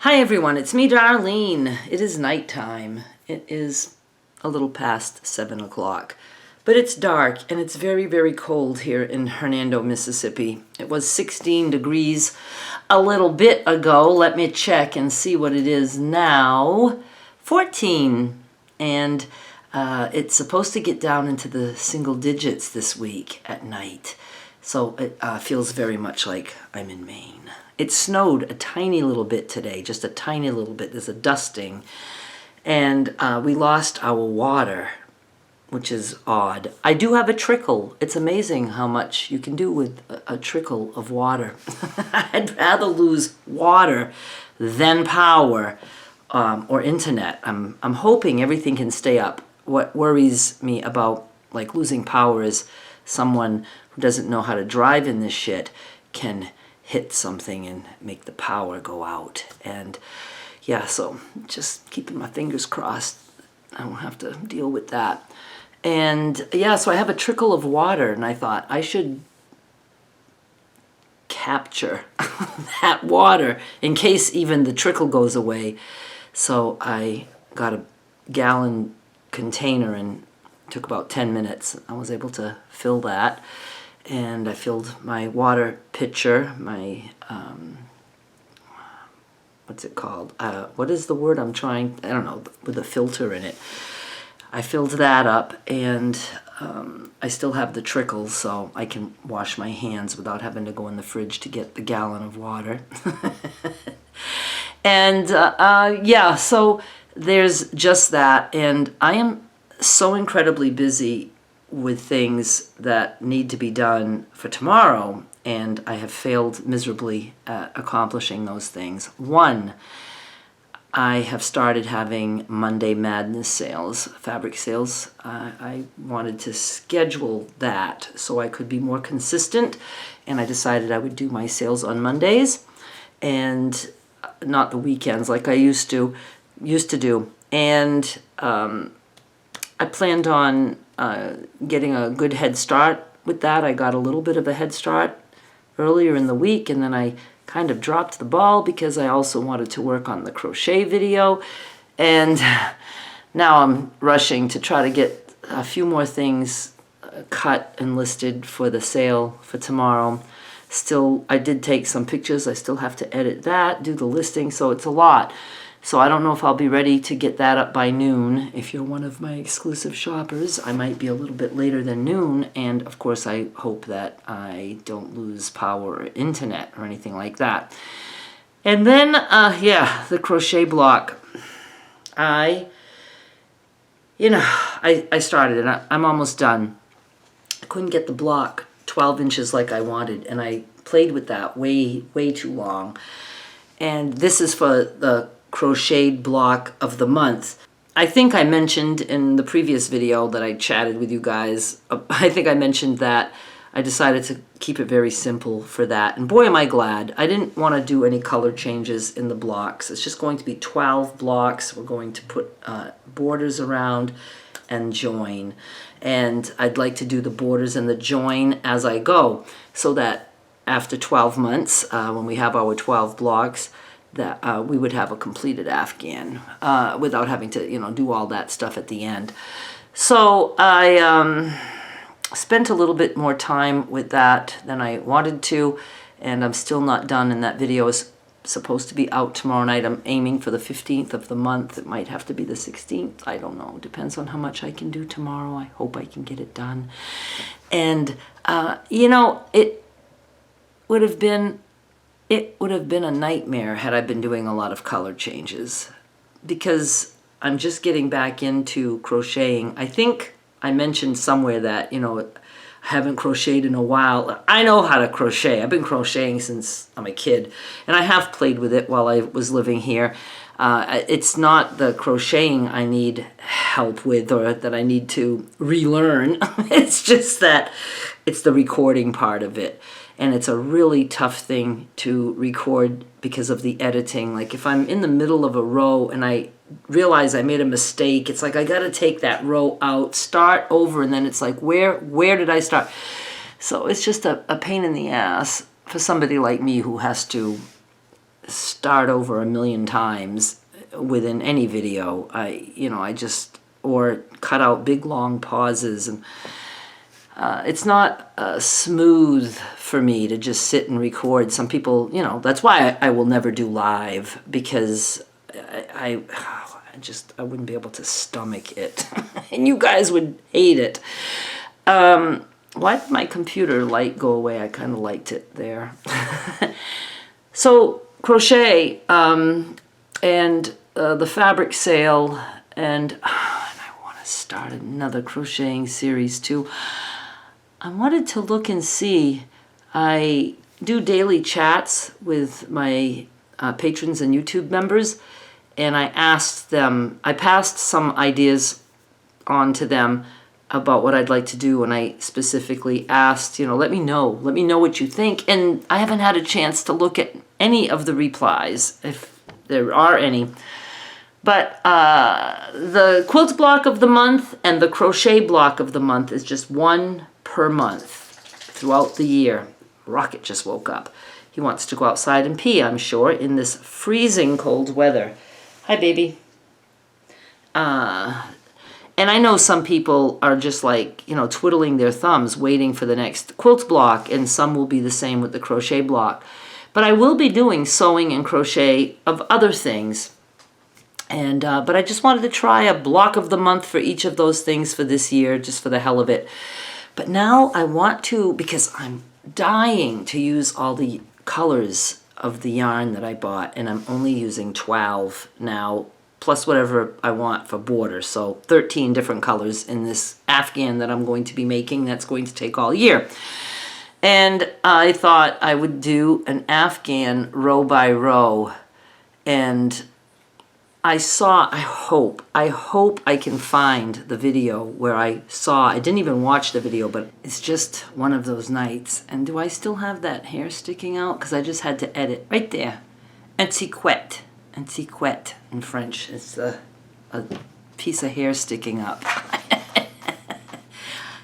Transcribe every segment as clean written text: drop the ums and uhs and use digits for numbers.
Hi everyone, it's me, Darlene. It is nighttime. It is a little past 7 o'clock, but it's dark and it's very, very cold here in Hernando, Mississippi. It was 16 degrees a little bit ago. Let me check and see what it is now. 14. And it's supposed to get down into the single digits this week at night. So it feels very much like I'm in Maine. It snowed a tiny little bit today, just a tiny little bit. There's a dusting. And we lost our water, which is odd. I do have a trickle. It's amazing how much you can do with a trickle of water. I'd rather lose water than power or internet. I'm hoping everything can stay up. What worries me about like losing power is someone who doesn't know how to drive in this shit can hit something and make the power go out. And yeah, so just keeping my fingers crossed I don't have to deal with that. And yeah, so I have a trickle of water and I thought I should capture that water in case even the trickle goes away. So I got a gallon container and it took about 10 minutes. I was able to fill that. And I filled my water pitcher, my, what's it called? What is the word I'm trying? I don't know, with a filter in it. I filled that up, and I still have the trickle, so I can wash my hands without having to go in the fridge to get the gallon of water. And yeah, so there's just that, and I am so incredibly busy with things that need to be done for tomorrow, and I have failed miserably at accomplishing those things. One, I have started having Monday Madness sales, fabric sales. I wanted to schedule that so I could be more consistent, and I decided I would do my sales on Mondays and not the weekends like I used to do. And I planned on getting a good head start with that. I got a little bit of a head start earlier in the week, and then I kind of dropped the ball because I also wanted to work on the crochet video. And now I'm rushing to try to get a few more things cut and listed for the sale for tomorrow. Still, I did take some pictures. I still have to edit that, do the listing, so it's a lot. So I don't know if I'll be ready to get that up by noon. If you're one of my exclusive shoppers, I might be a little bit later than noon. And of course, I hope that I don't lose power or internet or anything like that. And then, yeah, the crochet block. I started and I'm almost done. I couldn't get the block 12 inches like I wanted, and I played with that way too long. And this is for the crocheted block of the month. I think I mentioned in the previous video that I chatted with you guys, I think I mentioned that I decided to keep it very simple for that. And boy, am I glad. I didn't want to do any color changes in the blocks. It's just going to be 12 blocks. We're going to put borders around and join. And I'd like to do the borders and the join as I go, so that after 12 months, when we have our 12 blocks, that we would have a completed Afghan without having to, do all that stuff at the end. So I spent a little bit more time with that than I wanted to, and I'm still not done, and that video is supposed to be out tomorrow night. I'm aiming for the 15th of the month. It might have to be the 16th. I don't know. Depends on how much I can do tomorrow. I hope I can get it done. And, it would have been a nightmare had I been doing a lot of color changes, because I'm just getting back into crocheting. I think I mentioned somewhere that, I haven't crocheted in a while. I know how to crochet. I've been crocheting since I'm a kid, and I have played with it while I was living here. It's not the crocheting I need help with or that I need to relearn. It's just that it's the recording part of it. And it's a really tough thing to record because of the editing. Like if I'm in the middle of a row and I realize I made a mistake, it's like I got to take that row out, start over, and then it's like, where did I start? So it's just a pain in the ass for somebody like me who has to start over a million times within any video. I just, or cut out big long pauses, and it's not smooth for me to just sit and record. Some people, that's why I will never do live, because I wouldn't be able to stomach it. And you guys would hate it. Why did my computer light go away? I kind of liked it there. So crochet, and the fabric sale, and I want to start another crocheting series too. I wanted to look and see. I do daily chats with my patrons and YouTube members, and I passed some ideas on to them about what I'd like to do, and I specifically asked, let me know what you think. And I haven't had a chance to look at any of the replies, if there are any. But the quilt block of the month and the crochet block of the month is just one per month throughout the year. Rocket just woke up. He wants to go outside and pee, I'm sure, in this freezing cold weather. Hi, baby. And I know some people are just like, twiddling their thumbs, waiting for the next quilt block, and some will be the same with the crochet block. But I will be doing sewing and crochet of other things. And but I just wanted to try a block of the month for each of those things for this year, just for the hell of it. But now I want to, because I'm dying to use all the colors of the yarn that I bought, and I'm only using 12 now, plus whatever I want for border. So 13 different colors in this Afghan that I'm going to be making that's going to take all year. And I thought I would do an Afghan row by row. And I hope I can find the video where I didn't even watch the video, but it's just one of those nights. And do I still have that hair sticking out? Because I just had to edit right there. Antiquette. Antiquette in French. It's a piece of hair sticking up.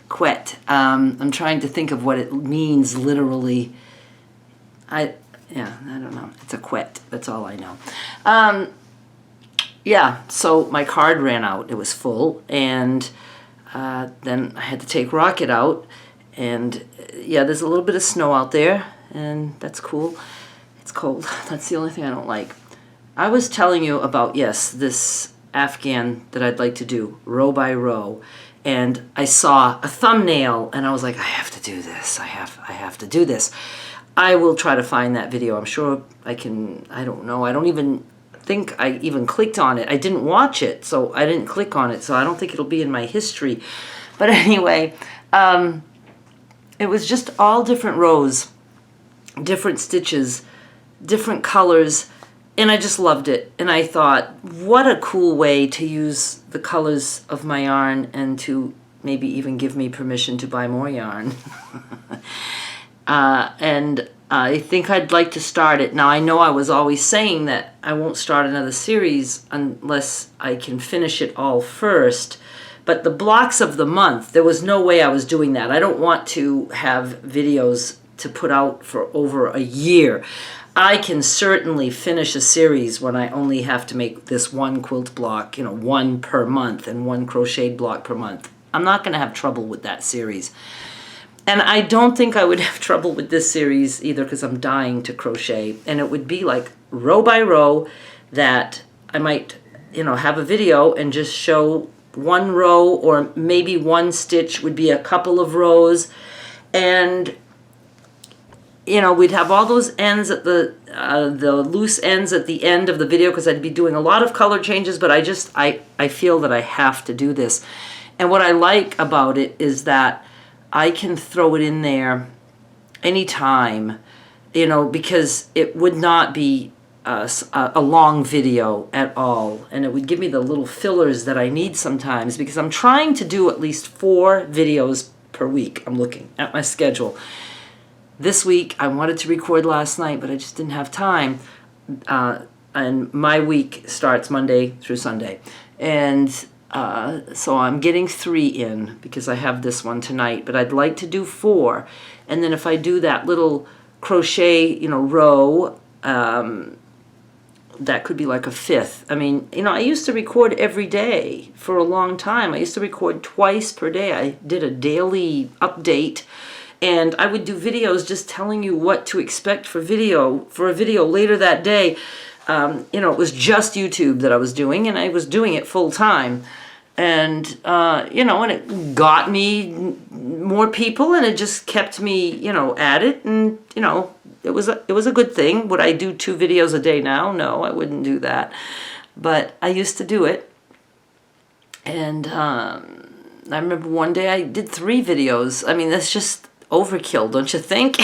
Quette. I'm trying to think of what it means literally. I don't know. It's a quette. That's all I know. Yeah, so my card ran out. It was full, and then I had to take Rocket out, and yeah, there's a little bit of snow out there, and that's cool. It's cold. That's the only thing I don't like. I was telling you about, yes, this Afghan that I'd like to do, row by row, and I saw a thumbnail, and I was like, I have to do this. I have to do this. I will try to find that video. I'm sure I can. I don't know. I don't even think I even clicked on it. I didn't watch it, so I didn't click on it, so I don't think it'll be in my history. But anyway, it was just all different rows, different stitches, different colors, and I just loved it. And I thought, what a cool way to use the colors of my yarn and to maybe even give me permission to buy more yarn. And I think I'd like to start it. Now, I know I was always saying that I won't start another series unless I can finish it all first. But the blocks of the month, there was no way I was doing that. I don't want to have videos to put out for over a year. I can certainly finish a series when I only have to make this one quilt block, one per month, and one crocheted block per month. I'm not going to have trouble with that series. And I don't think I would have trouble with this series either, because I'm dying to crochet. And it would be like row by row that I might, have a video and just show one row, or maybe one stitch would be a couple of rows. And, we'd have all those ends at the loose ends at the end of the video, because I'd be doing a lot of color changes, but I feel that I have to do this. And what I like about it is that I can throw it in there anytime, because it would not be a long video at all. And it would give me the little fillers that I need sometimes, because I'm trying to do at least 4 videos per week. I'm looking at my schedule. This week, I wanted to record last night, but I just didn't have time. And my week starts Monday through Sunday. And so I'm getting 3 in because I have this one tonight, but I'd like to do 4. And then if I do that little crochet, row, that could be like a fifth. I mean, you know, I used to record every day for a long time. I used to record twice per day. I did a daily update, and I would do videos just telling you what to expect for a video later that day. You know, it was just YouTube that I was doing, and I was doing it full time. And, you know, and it got me more people, and it just kept me, you know, at it. And, you know, it was a good thing. Would I do 2 videos a day now? No, I wouldn't do that. But I used to do it. And I remember one day I did 3 videos. I mean, that's just overkill, don't you think?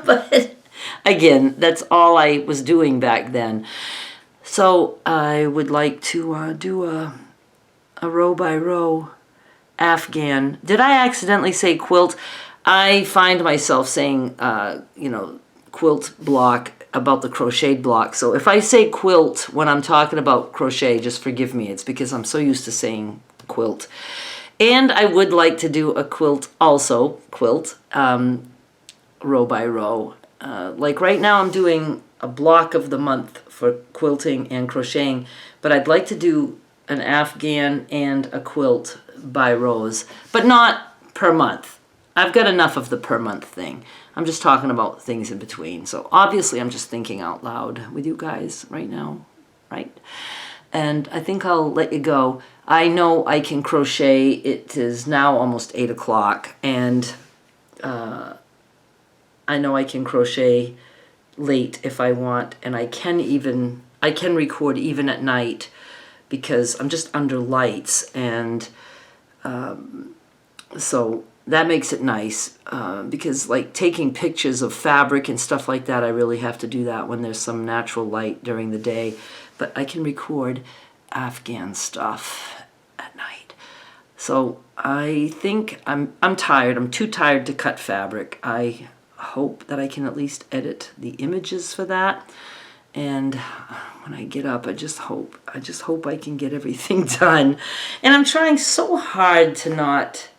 But again, that's all I was doing back then. So I would like to do a row by row Afghan. Did I accidentally say quilt? I find myself saying, you know, quilt block about the crocheted block. So if I say quilt when I'm talking about crochet, just forgive me. It's because I'm so used to saying quilt. And I would like to do a quilt also, row by row. Like right now I'm doing a block of the month for quilting and crocheting, but I'd like to do an Afghan and a quilt by rows, but not per month. I've got enough of the per month thing. I'm just talking about things in between. So obviously I'm just thinking out loud with you guys right now, right? And I think I'll let you go. I know I can crochet. It is now almost 8 o'clock, and I know I can crochet late if I want, and I can record even at night, because I'm just under lights, and so that makes it nice, because like taking pictures of fabric and stuff like that, I really have to do that when there's some natural light during the day, but I can record Afghan stuff at night. So I think I'm tired. I'm too tired to cut fabric. I hope that I can at least edit the images for that. And when I get up, I just hope I can get everything done. And I'm trying so hard to not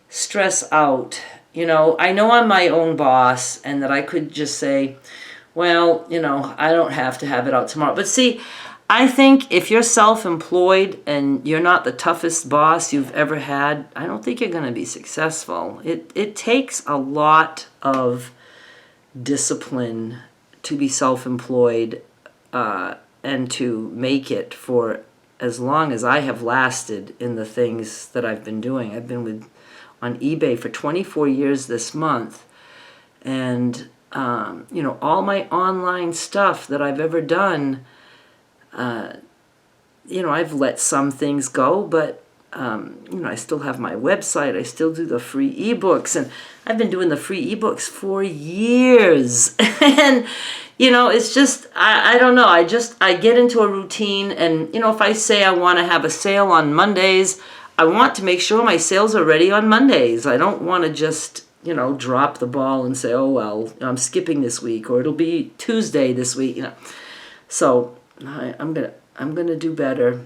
stress out. You know I'm my own boss, and that I could just say, well, you know, I don't have to have it out tomorrow. But see, I think if you're self-employed and you're not the toughest boss you've ever had, I don't think you're going to be successful. It takes a lot of discipline to be self-employed and to make it for as long as I have lasted in the things that I've been doing. I've been on eBay for 24 years this month, and you know, all my online stuff that I've ever done, you know, I've let some things go, but you know, I still have my website. I still do the free ebooks, and I've been doing the free ebooks for years. And you know, it's just, I don't know. I get into a routine, and you know, if I say I want to have a sale on Mondays, I want to make sure my sales are ready on Mondays. I don't want to just, you know, drop the ball and say, oh well, I'm skipping this week, or it'll be Tuesday this week, you know. So I'm gonna do better.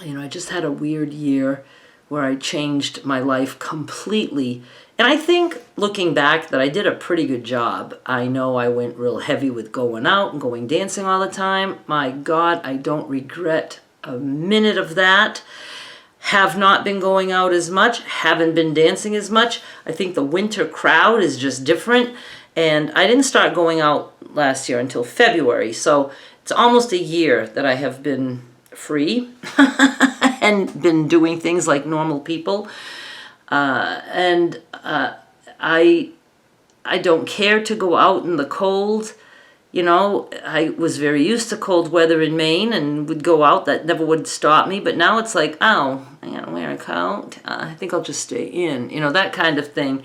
You know, I just had a weird year where I changed my life completely. And I think, looking back, that I did a pretty good job. I know I went real heavy with going out and going dancing all the time. My God, I don't regret a minute of that. Have not been going out as much, haven't been dancing as much. I think the winter crowd is just different. And I didn't start going out last year until February. So it's almost a year that I have been free and been doing things like normal people. And I don't care to go out in the cold. You know, I was very used to cold weather in Maine and would go out. That never would stop me. But now it's like, oh, I gotta wear a coat. I think I'll just stay in. You know, that kind of thing.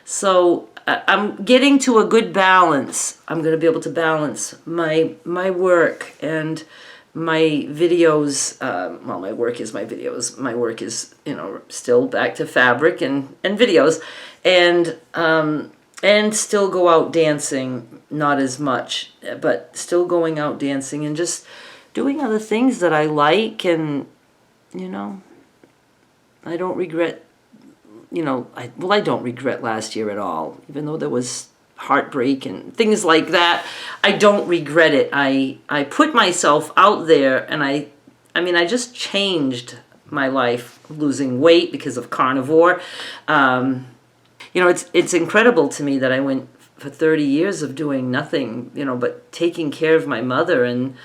So I'm getting to a good balance. I'm going to be able to balance my work and my videos. Well, my work is my videos. My work is, you know, still back to fabric and videos, and still go out dancing, not as much, but still going out dancing and just doing other things that I like. And, you know, I don't regret, you know, I don't regret last year at all, even though there was heartbreak and things like that, I don't regret it. I put myself out there, and I mean, I just changed my life, losing weight because of carnivore. You know, it's incredible to me that I went for 30 years of doing nothing, you know, but taking care of my mother and,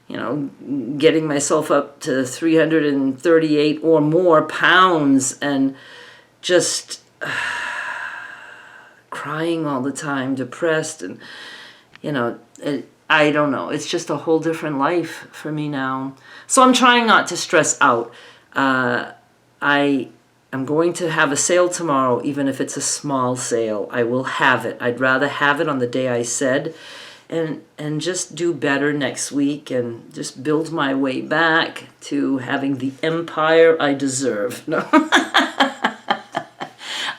you know, getting myself up to 338 or more pounds and just crying all the time, depressed, and, you know, I don't know. It's just a whole different life for me now. So I'm trying not to stress out. I'm going to have a sale tomorrow, even if it's a small sale. I will have it. I'd rather have it on the day I said, and just do better next week and just build my way back to having the empire I deserve. No.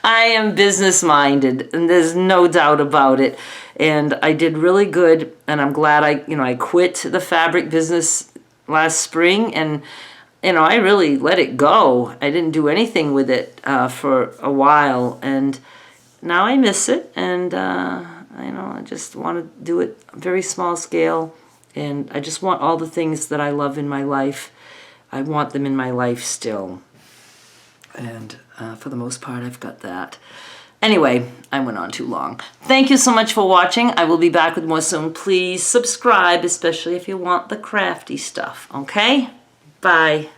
I am business-minded, and there's no doubt about it. And I did really good, and I'm glad I quit the fabric business last spring, and I really let it go. I didn't do anything with it for a while, and now I miss it, and I just want to do it very small scale, and I just want all the things that I love in my life. I want them in my life still, and for the most part, I've got that. Anyway, I went on too long. Thank you so much for watching. I will be back with more soon. Please subscribe, especially if you want the crafty stuff, okay? Bye.